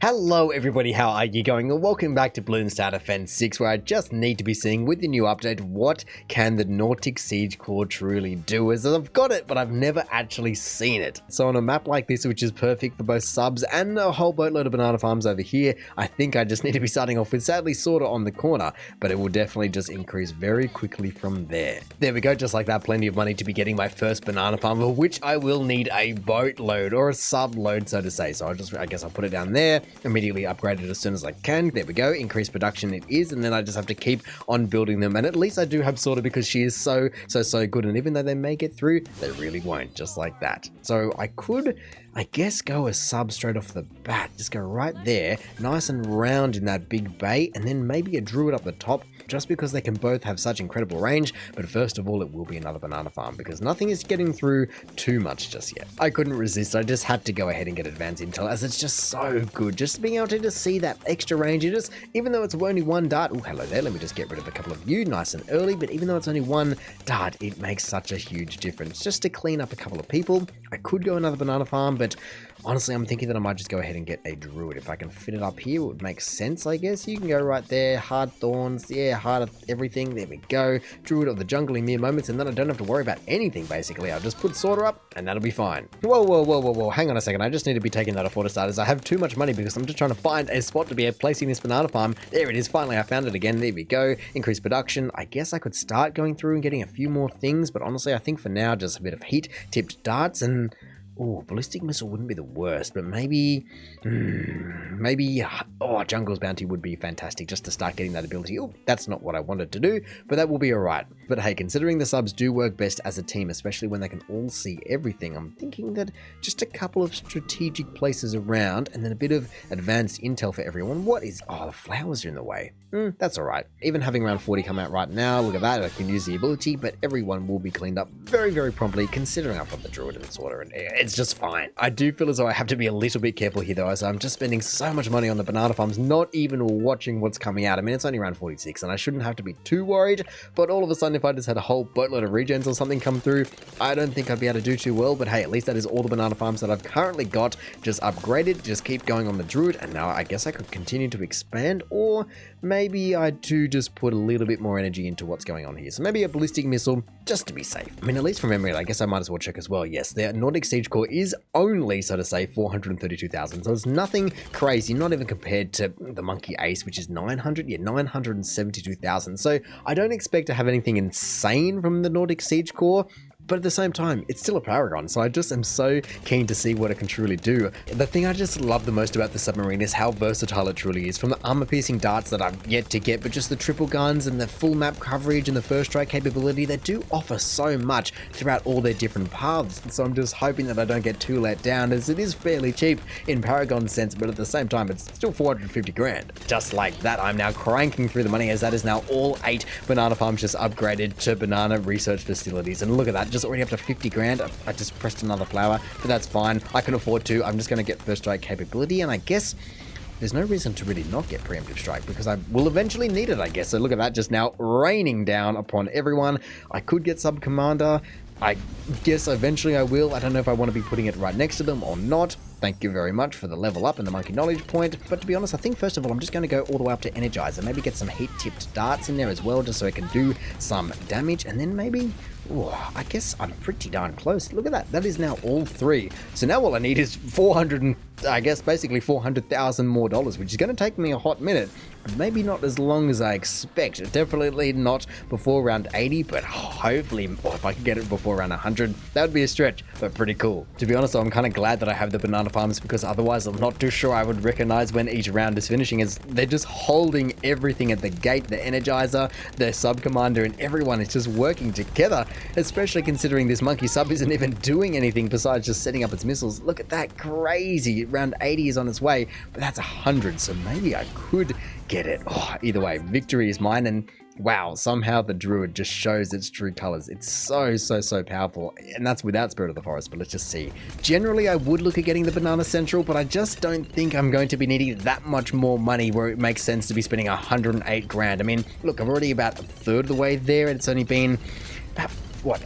Hello everybody, how are you going? And welcome back to Bloons Tower Defence 6, where I just need to be seeing with the new update, what can the Nautic Siege Core truly do? As I've got it, but I've never actually seen it. So on a map like this, which is perfect for both subs and a whole boatload of banana farms over here, I think I just need to be starting off with sadly sorta on the corner, but it will definitely just increase very quickly from there. There we go, just like that, plenty of money to be getting my first banana farm, for which I will need a boatload or a sub load, so to say. So I guess I'll put it down there. Immediately upgrade it as soon as I can. There we go, increased production it is, and then I just have to keep on building them, and at least I do have sorta, because she is so good, and even though they may get through, they really won't, just like that. So I could, I guess, go a sub straight off the bat, just go right there, nice and round in that big bay, and then maybe a druid up the top, just because they can both have such incredible range. But first of all, it will be another banana farm, because nothing is getting through too much just yet. I couldn't resist, I just had to go ahead and get advanced intel, as it's just so good, just being able to just see that extra range. It is, even though it's only one dart, oh hello there, let me just get rid of a couple of you nice and early, but even though it's only one dart, it makes such a huge difference. Just to clean up a couple of people, I could go another banana farm, but honestly, I'm thinking that I might just go ahead and get a druid. If I can fit it up here, it would make sense, I guess. You can go right there, hard thorns, yeah, hard of everything, there we go. Druid of the jungle in mere moments, and then I don't have to worry about anything, basically. I'll just put sorter up, and that'll be fine. Whoa, hang on a second. I just need to be taking that off auto starters. I have too much money because I'm just trying to find a spot to be placing this banana farm. There it is, finally I found it again, there we go. Increased production. I guess I could start going through and getting a few more things, but honestly, I think for now, just a bit of heat-tipped darts, and oh, ballistic missile wouldn't be the worst, but maybe, Jungle's Bounty would be fantastic just to start getting that ability. Oh, that's not what I wanted to do, but that will be alright. But hey, considering the subs do work best as a team, especially when they can all see everything, I'm thinking that just a couple of strategic places around and then a bit of advanced intel for everyone. What is, oh, the flowers are in the way. That's alright. Even having round 40 come out right now, look at that, I can use the ability, but everyone will be cleaned up very, very promptly, considering I've got the druid and the sorter, and it's just fine. I do feel as though I have to be a little bit careful here though, as I'm just spending so much money on the banana farms, not even watching what's coming out. I mean, it's only around 46 and I shouldn't have to be too worried, but all of a sudden if I just had a whole boatload of regens or something come through, I don't think I'd be able to do too well. But hey, at least that is all the banana farms that I've currently got, just upgraded, just keep going on the druid, and now I guess I could continue to expand, or maybe I do just put a little bit more energy into what's going on here. So maybe a ballistic missile, just to be safe. I mean, at least from memory, I guess I might as well check as well. Yes, the Nautic Siege Core is only, so to say, 432,000. So it's nothing crazy, not even compared to the Monkey Ace, which is 900, yeah, 972,000. So I don't expect to have anything insane from the Nautic Siege Core, but at the same time, it's still a Paragon, so I just am so keen to see what it can truly do. The thing I just love the most about the submarine is how versatile it truly is, from the armor-piercing darts that I've yet to get, but just the triple guns and the full map coverage and the first strike capability. They do offer so much throughout all their different paths, so I'm just hoping that I don't get too let down, as it is fairly cheap in Paragon sense, but at the same time, it's still 450 grand. Just like that, I'm now cranking through the money, as that is now all 8 banana farms just upgraded to banana research facilities, and look at that, just already up to 50 grand. I just pressed another flower, but that's fine. I can afford to. I'm just going to get first strike capability, and I guess there's no reason to really not get preemptive strike, because I will eventually need it, I guess. So look at that, just now raining down upon everyone. I could get sub commander. I guess eventually I will. I don't know if I want to be putting it right next to them or not. Thank you very much for the level up and the monkey knowledge point. But to be honest, I think first of all, I'm just going to go all the way up to Energizer. Maybe get some heat-tipped darts in there as well, just so it can do some damage. And then maybe, I guess I'm pretty darn close. Look at that. That is now all 3. So now all I need is 400,000 more dollars, which is going to take me a hot minute. Maybe not as long as I expect. Definitely not before round 80, but hopefully, if I could get it before round 100, that would be a stretch, but pretty cool. To be honest, I'm kind of glad that I have the banana farms, because otherwise I'm not too sure I would recognize when each round is finishing, as they're just holding everything at the gate. The Energizer, the sub commander, and everyone is just working together, especially considering this monkey sub isn't even doing anything besides just setting up its missiles. Look at that, crazy. Round 80 is on its way, but that's 100, so maybe I could get it. Either way, victory is mine, and wow, somehow the druid just shows its true colors. It's so powerful, and that's without Spirit of the Forest, but let's just see. Generally, I would look at getting the Banana Central, but I just don't think I'm going to be needing that much more money where it makes sense to be spending 108 grand. I mean, look, I'm already about a third of the way there, and it's only been about,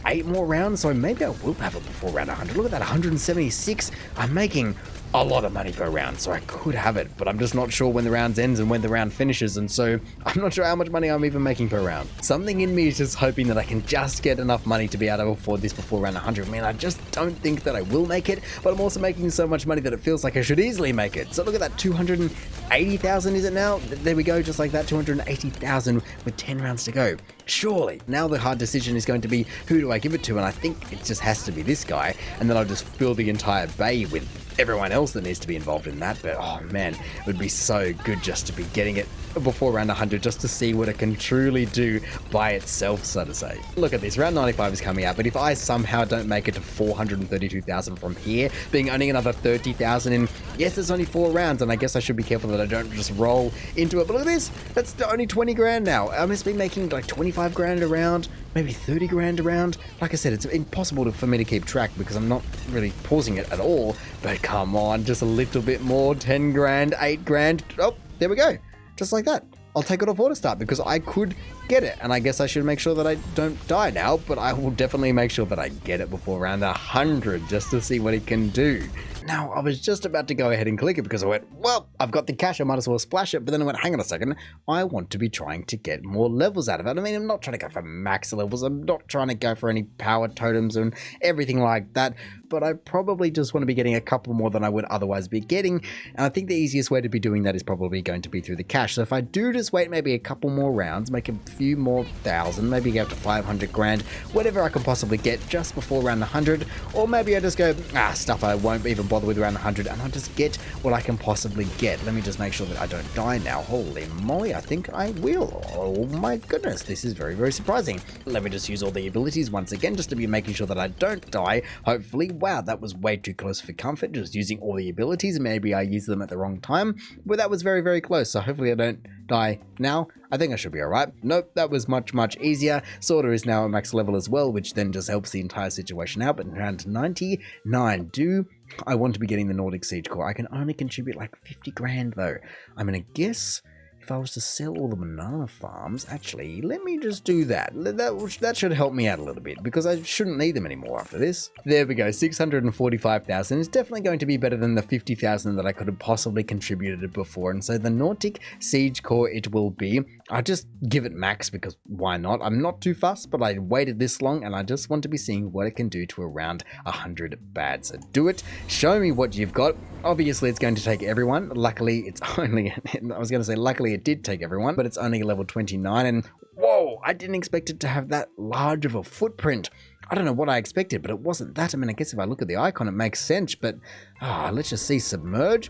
8 more rounds, so maybe I will have it before round 100. Look at that, 176. I'm making a lot of money per round, so I could have it, but I'm just not sure when the round ends and when the round finishes, and so I'm not sure how much money I'm even making per round. Something in me is just hoping that I can just get enough money to be able to afford this before round 100. Man, I just don't think that I will make it, but I'm also making so much money that it feels like I should easily make it. So look at that, 280,000 is it now? There we go, just like that, 280,000 with 10 rounds to go. Surely, now the hard decision is going to be, who do I give it to? And I think it just has to be this guy, and then I'll just fill the entire bay with everyone else that needs to be involved in that. But oh man, it would be so good just to be getting it before round 100, just to see what it can truly do by itself, so to say. Look at this, round 95 is coming out, but if I somehow don't make it to 432,000 from here, being only another 30,000 in, yes, there's only 4 rounds, and I guess I should be careful that I don't just roll into it, but look at this, that's only 20 grand now. I must be making like 25 grand a round, maybe 30 grand a round. Like I said, it's impossible for me to keep track because I'm not really pausing it at all, but come on, just a little bit more, 10 grand, 8 grand, oh, there we go. Just like that. I'll take it off auto start because I could get it, and I guess I should make sure that I don't die now, but I will definitely make sure that I get it before round 100 just to see what it can do. Now, I was just about to go ahead and click it because I went, well, I've got the cash, I might as well splash it, but then I went, hang on a second, I want to be trying to get more levels out of it. I mean, I'm not trying to go for max levels, I'm not trying to go for any power totems and everything like that, but I probably just want to be getting a couple more than I would otherwise be getting, and I think the easiest way to be doing that is probably going to be through the cash. So if I do just wait maybe a couple more rounds, make a few more thousand, maybe go up to 500 grand, whatever I can possibly get just before round 100, or maybe I just go, stuff I won't even bother with around 100, and I'll just get what I can possibly get. Let me just make sure that I don't die now. Holy moly, I think I will. Oh my goodness, this is very, very surprising. Let me just use all the abilities once again, just to be making sure that I don't die, hopefully. Wow, that was way too close for comfort, just using all the abilities. Maybe I used them at the wrong time, but that was very, very close, so hopefully I don't die now. I think I should be alright. Nope, that was much, much easier. Sorta is now at max level as well, which then just helps the entire situation out. But around 99, do I want to be getting the Nautic Siege Core? I can only contribute like 50 grand though. I'm gonna guess if I was to sell all the banana farms, actually, let me just do that. That should help me out a little bit, because I shouldn't need them anymore after this. There we go, 645,000 is definitely going to be better than the 50,000 that I could have possibly contributed before. And so the Nautic Siege Core it will be. I just give it max because why not? I'm not too fussed, but I waited this long and I just want to be seeing what it can do to around 100 bad. So do it. Show me what you've got. Obviously, it's going to take everyone. Luckily, it's only, I was going to say luckily it did take everyone, but it's only level 29. And whoa, I didn't expect it to have that large of a footprint. I don't know what I expected, but it wasn't that. I mean, I guess if I look at the icon, it makes sense, but let's just see submerge.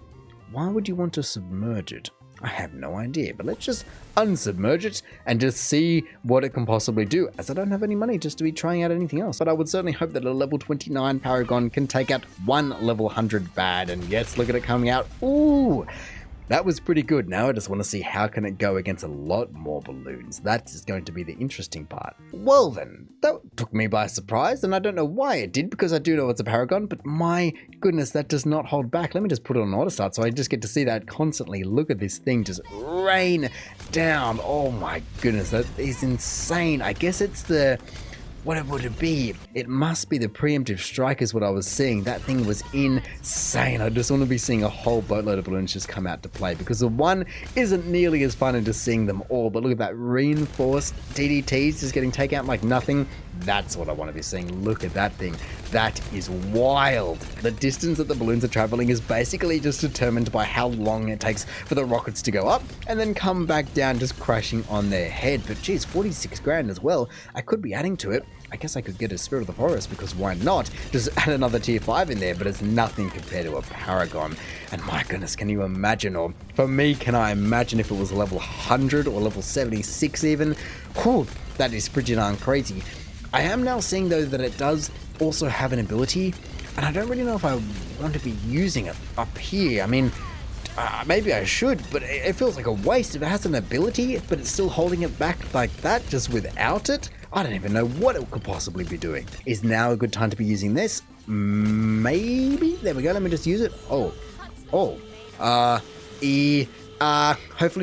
Why would you want to submerge it? I have no idea, but let's just unsubmerge it and just see what it can possibly do, as I don't have any money just to be trying out anything else. But I would certainly hope that a level 29 Paragon can take out one level 100 bad, and yes, look at it coming out. Ooh! That was pretty good. Now I just want to see how can it go against a lot more balloons. That is going to be the interesting part. Well then, that took me by surprise, and I don't know why it did, because I do know it's a Paragon, but my goodness, that does not hold back. Let me just put it on auto start so I just get to see that constantly. Look at this thing just rain down. Oh my goodness, that is insane. I guess it's the... what would it be? It must be the preemptive strike is what I was seeing. That thing was insane. I just want to be seeing a whole boatload of balloons just come out to play, because the one isn't nearly as fun as just seeing them all. But look at that, reinforced DDTs just getting taken out like nothing. That's what I want to be seeing. Look at that thing. That is wild. The distance that the balloons are traveling is basically just determined by how long it takes for the rockets to go up and then come back down, just crashing on their head. But geez, 46 grand as well. I could be adding to it. I guess I could get a Spirit of the Forest, because why not? Just add another tier 5 in there, but it's nothing compared to a Paragon. And my goodness, can you imagine, or for me, can I imagine if it was level 100 or level 76 even? Whew, that is pretty darn crazy. I am now seeing though that it does also have an ability, and I don't really know if I want to be using it up here. I mean, maybe I should, but it feels like a waste if it has an ability, but it's still holding it back like that, just without it. I don't even know what it could possibly be doing. Is now a good time to be using this? Maybe? There we go, let me just use it. Hopefully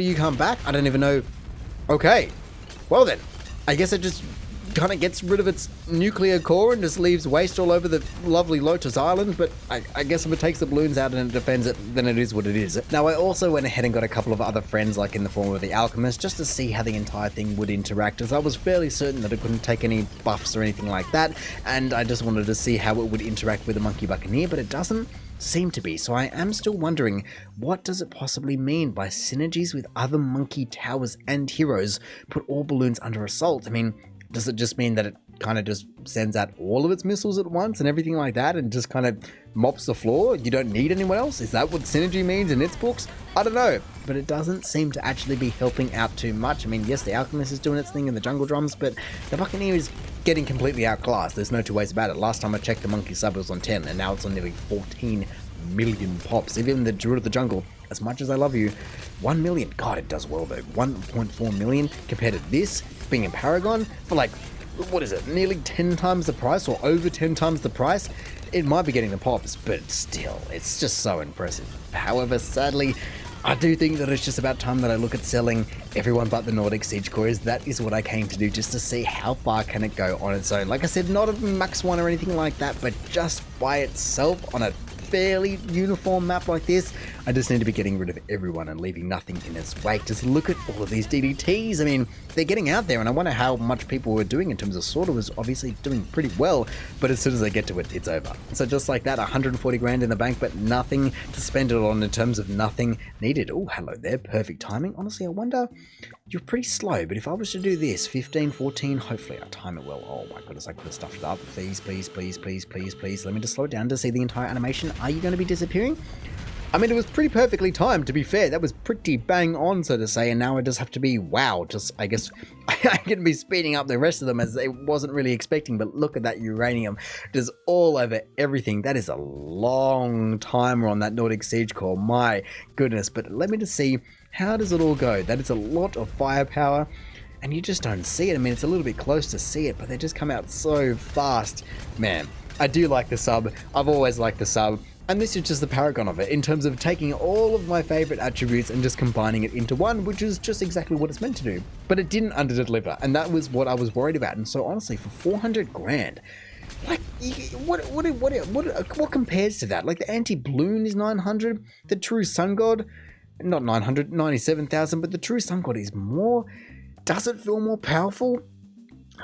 you come back. I don't even know. Okay, well then, I guess I just kind of gets rid of its nuclear core and just leaves waste all over the lovely Lotus Island, but I guess if it takes the balloons out and it defends it, then it is what it is. Now, I also went ahead and got a couple of other friends, like in the form of the Alchemist, just to see how the entire thing would interact, as I was fairly certain that it couldn't take any buffs or anything like that, and I just wanted to see how it would interact with the Monkey Buccaneer, but it doesn't seem to be. So I am still wondering, what does it possibly mean by synergies with other monkey towers and heroes put all balloons under assault? I mean, does it just mean that it kind of just sends out all of its missiles at once and everything like that and just kind of mops the floor? You don't need anyone else? Is that what synergy means in its books? I don't know, but it doesn't seem to actually be helping out too much. I mean, yes, the Alchemist is doing its thing in the Jungle Drums, but the Buccaneer is getting completely outclassed. There's no two ways about it. Last time I checked, the monkey sub was on 10, and now it's on nearly 14 million pops. Even the Druid of the Jungle, as much as I love you, 1 million. God, it does well though. 1.4 million compared to this being in Paragon for like, what is it, nearly 10 times the price or over 10 times the price? It might be getting the pops, but still, it's just so impressive. However, sadly, I do think that it's just about time that I look at selling everyone but the Nautic Siege Cores. That is what I came to do, just to see how far can it go on its own. Like I said, not a max one or anything like that, but just by itself on a fairly uniform map like this, I just need to be getting rid of everyone and leaving nothing in its wake. Just look at all of these DDTs. I mean, they're getting out there, and I wonder how much people were doing in terms of Sorter was obviously doing pretty well, but as soon as they get to it, it's over. So just like that, 140 grand in the bank, but nothing to spend it on in terms of nothing needed. Oh, hello there, perfect timing. Honestly, I wonder, you're pretty slow, but if I was to do this, 15, 14, hopefully I time it well. Oh my goodness, I could have stuffed it up. Please, please, please, please, please, please. Let me just slow it down to see the entire animation. Are you going to be disappearing? I mean, it was pretty perfectly timed, to be fair. That was pretty bang on, so to say, and now I just have to be, wow, just, I guess, I can be speeding up the rest of them as I wasn't really expecting, but look at that uranium just all over everything. That is a long timer on that Nautic Siege Core, my goodness. But let me just see, how does it all go? That is a lot of firepower, and you just don't see it. I mean, it's a little bit close to see it, but they just come out so fast. Man, I do like the sub. I've always liked the sub. And this is just the paragon of it, in terms of taking all of my favorite attributes and just combining it into one, which is just exactly what it's meant to do. But it didn't under-deliver, and that was what I was worried about. And so honestly, for 400 grand, like, what compares to that? Like, the anti-Bloon is 900, the true Sun God, not 900, 97,000, but the true Sun God is more. Does it feel more powerful?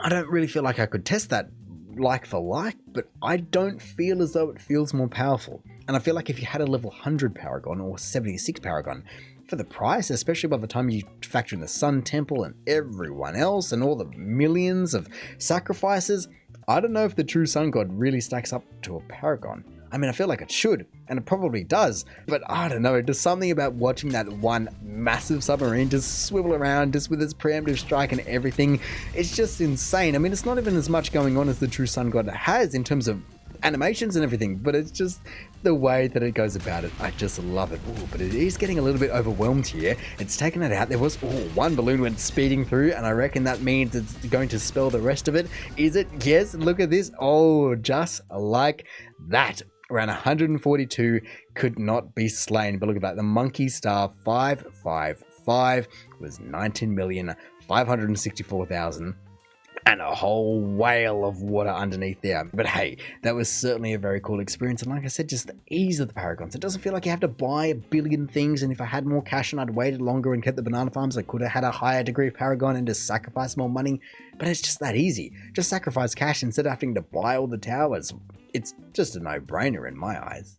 I don't really feel like I could test that like for like, but I don't feel as though it feels more powerful. And I feel like if you had a level 100 Paragon or 76 Paragon, for the price, especially by the time you factor in the Sun Temple and everyone else and all the millions of sacrifices, I don't know if the true Sun God really stacks up to a Paragon. I mean, I feel like it should, and it probably does, but I don't know, there's something about watching that one massive submarine just swivel around, just with its preemptive strike and everything. It's just insane. I mean, it's not even as much going on as the true Sun God has in terms of animations and everything, but it's just the way that it goes about it. I just love it. Ooh, but it is getting a little bit overwhelmed here. It's taken it out. There was, one balloon went speeding through, and I reckon that means it's going to spell the rest of it. Is it? Yes, look at this. Oh, just like that. Around 142 could not be slain. But look at that. The Monkey Star 555 was 19,564,000 and a whole whale of water underneath there. But hey, that was certainly a very cool experience. And like I said, just the ease of the Paragons. It doesn't feel like you have to buy a billion things. And if I had more cash and I'd waited longer and kept the banana farms, I could have had a higher degree of Paragon and just sacrificed more money. But it's just that easy. Just sacrifice cash instead of having to buy all the towers. It's just a no-brainer in my eyes.